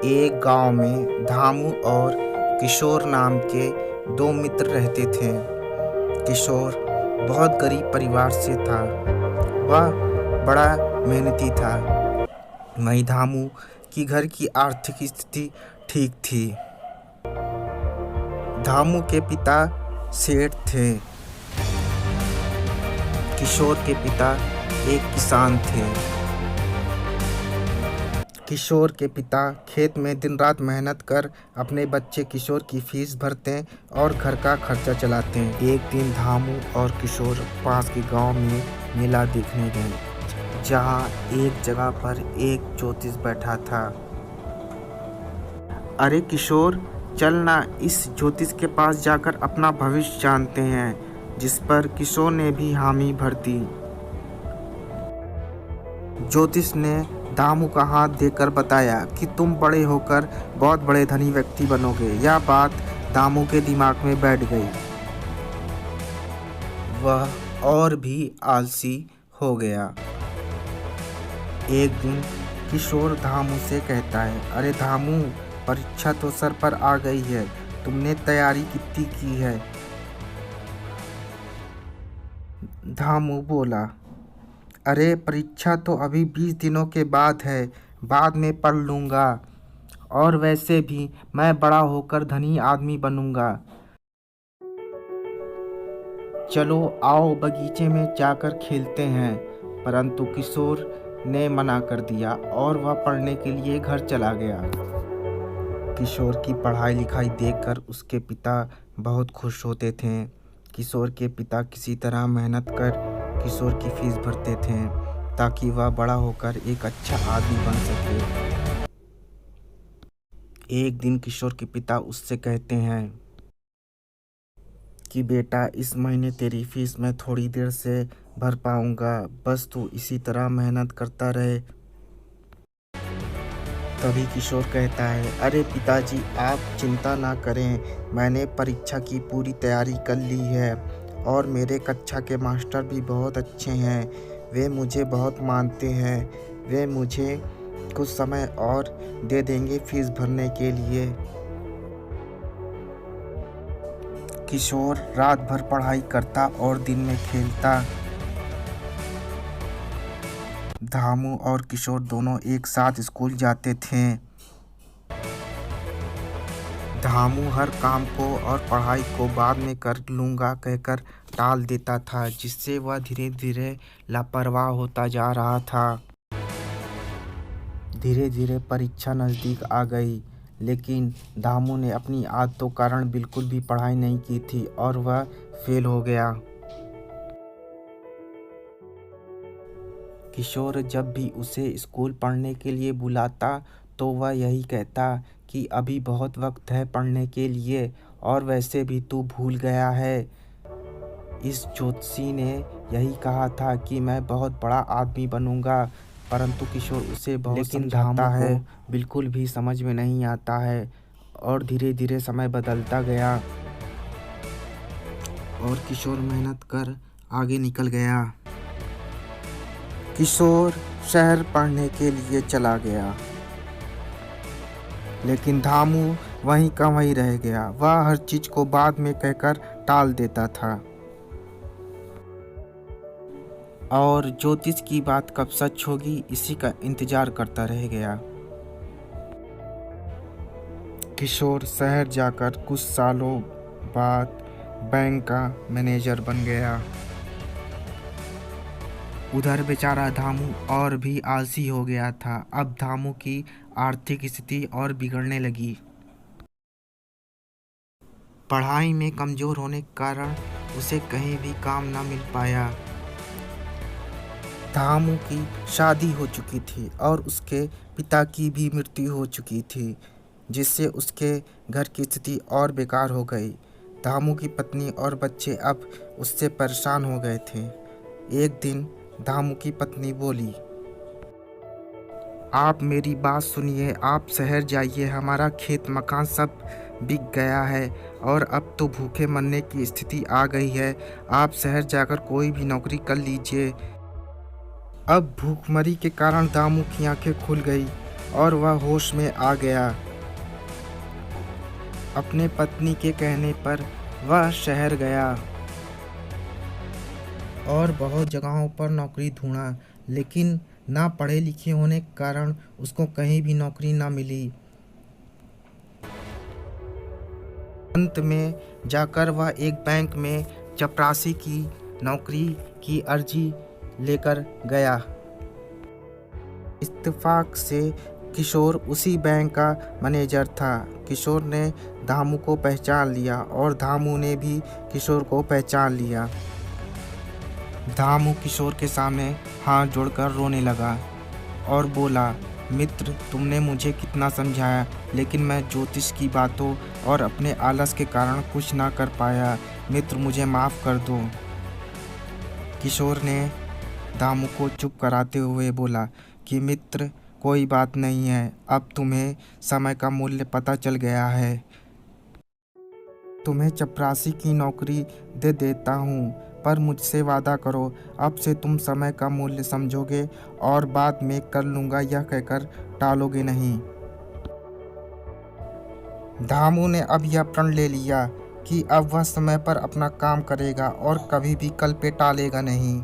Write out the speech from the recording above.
एक गांव में धामू और किशोर नाम के दो मित्र रहते थे। किशोर बहुत गरीब परिवार से था। वह बड़ा मेहनती था। वहीं धामू की घर की आर्थिक स्थिति ठीक थी। धामू के पिता सेठ थे। किशोर के पिता एक किसान थे। किशोर के पिता खेत में दिन रात मेहनत कर अपने बच्चे किशोर की फीस भरते और घर का खर्चा चलाते। एक दिन धामू और किशोर पास के गांव में मेला देखने गए, जहां एक जगह पर एक ज्योतिष बैठा था। अरे किशोर, चल ना इस ज्योतिष के पास जाकर अपना भविष्य जानते हैं। जिस पर किशोर ने भी हामी भर दी। ज्योतिष ने धामू का हाथ देकर बताया कि तुम बड़े होकर बहुत बड़े धनी व्यक्ति बनोगे। यह बात धामू के दिमाग में बैठ गई। वह और भी आलसी हो गया। एक दिन किशोर धामू से कहता है, अरे धामू, परीक्षा तो सर पर आ गई है, तुमने तैयारी कितनी की है? धामू बोला, अरे परीक्षा तो अभी 20 दिनों के बाद है, बाद में पढ़ लूँगा। और वैसे भी मैं बड़ा होकर धनी आदमी बनूँगा। चलो आओ बगीचे में जाकर खेलते हैं। परंतु किशोर ने मना कर दिया और वह पढ़ने के लिए घर चला गया। किशोर की पढ़ाई लिखाई देखकर उसके पिता बहुत खुश होते थे। किशोर के पिता किसी तरह मेहनत कर किशोर की फीस भरते थे ताकि वह बड़ा होकर एक अच्छा आदमी बन सके। एक दिन किशोर के पिता उससे कहते हैं कि बेटा, इस महीने तेरी फीस मैं थोड़ी देर से भर पाऊंगा, बस तू इसी तरह मेहनत करता रहे। तभी किशोर कहता है, अरे पिताजी, आप चिंता ना करें, मैंने परीक्षा की पूरी तैयारी कर ली है और मेरे कक्षा के मास्टर भी बहुत अच्छे हैं। वे मुझे बहुत मानते हैं। वे मुझे कुछ समय और दे देंगे फीस भरने के लिए। किशोर रात भर पढ़ाई करता और दिन में खेलता। धामू और किशोर दोनों एक साथ स्कूल जाते थे। धामू हर काम को और पढ़ाई को बाद में कर लूँगा कहकर टाल देता था, जिससे वह धीरे धीरे लापरवाह होता जा रहा था। धीरे धीरे परीक्षा नज़दीक आ गई, लेकिन धामू ने अपनी आदतों के कारण बिल्कुल भी पढ़ाई नहीं की थी और वह फेल हो गया। किशोर जब भी उसे स्कूल पढ़ने के लिए बुलाता तो वह यही कहता कि अभी बहुत वक्त है पढ़ने के लिए, और वैसे भी तू भूल गया है। इस ज्योतिषी ने यही कहा था कि मैं बहुत बड़ा आदमी बनूंगा, परंतु किशोर उसे बहुत समझाता है, बिल्कुल भी समझ में नहीं आता है। और धीरे धीरे समय बदलता गया और किशोर मेहनत कर आगे निकल गया। किशोर शहर पढ़ने के लिए चला गया, लेकिन धामू वहीं का वहीं रह गया। वह हर चीज को बाद में कहकर टाल देता था और ज्योतिष की बात कब सच होगी इसी का इंतजार करता रह गया। किशोर शहर जाकर कुछ सालों बाद बैंक का मैनेजर बन गया। उधर बेचारा धामू और भी आलसी हो गया था। अब धामू की आर्थिक स्थिति और बिगड़ने लगी। पढ़ाई में कमजोर होने के कारण उसे कहीं भी काम न मिल पाया। धामू की शादी हो चुकी थी और उसके पिता की भी मृत्यु हो चुकी थी, जिससे उसके घर की स्थिति और बेकार हो गई। धामू की पत्नी और बच्चे अब उससे परेशान हो गए थे। एक दिन धामू की पत्नी बोली, आप मेरी बात सुनिए, आप शहर जाइए, हमारा खेत मकान सब बिक गया है और अब तो भूखे मरने की स्थिति आ गई है। आप शहर जाकर कोई भी नौकरी कर लीजिए। अब भूखमरी के कारण धामू की आंखें खुल गई और वह होश में आ गया। अपने पत्नी के कहने पर वह शहर गया और बहुत जगहों पर नौकरी ढूंढा, लेकिन ना पढ़े लिखे होने के कारण उसको कहीं भी नौकरी ना मिली। अंत में जाकर वह एक बैंक में चपरासी की नौकरी की अर्जी लेकर गया। इत्तेफाक से किशोर उसी बैंक का मैनेजर था। किशोर ने धामू को पहचान लिया और धामू ने भी किशोर को पहचान लिया। धामू किशोर के सामने हाथ जोड़कर रोने लगा और बोला, मित्र, तुमने मुझे कितना समझाया, लेकिन मैं ज्योतिष की बातों और अपने आलस के कारण कुछ ना कर पाया। मित्र, मुझे माफ़ कर दो। किशोर ने धामू को चुप कराते हुए बोला कि मित्र, कोई बात नहीं है, अब तुम्हें समय का मूल्य पता चल गया है। तुम्हें चपरासी की नौकरी दे देता हूँ, पर मुझसे वादा करो, अब से तुम समय का मूल्य समझोगे और बाद में कर लूँगा यह कहकर टालोगे नहीं। धामू ने अब यह प्रण ले लिया कि अब वह समय पर अपना काम करेगा और कभी भी कल पे टालेगा नहीं।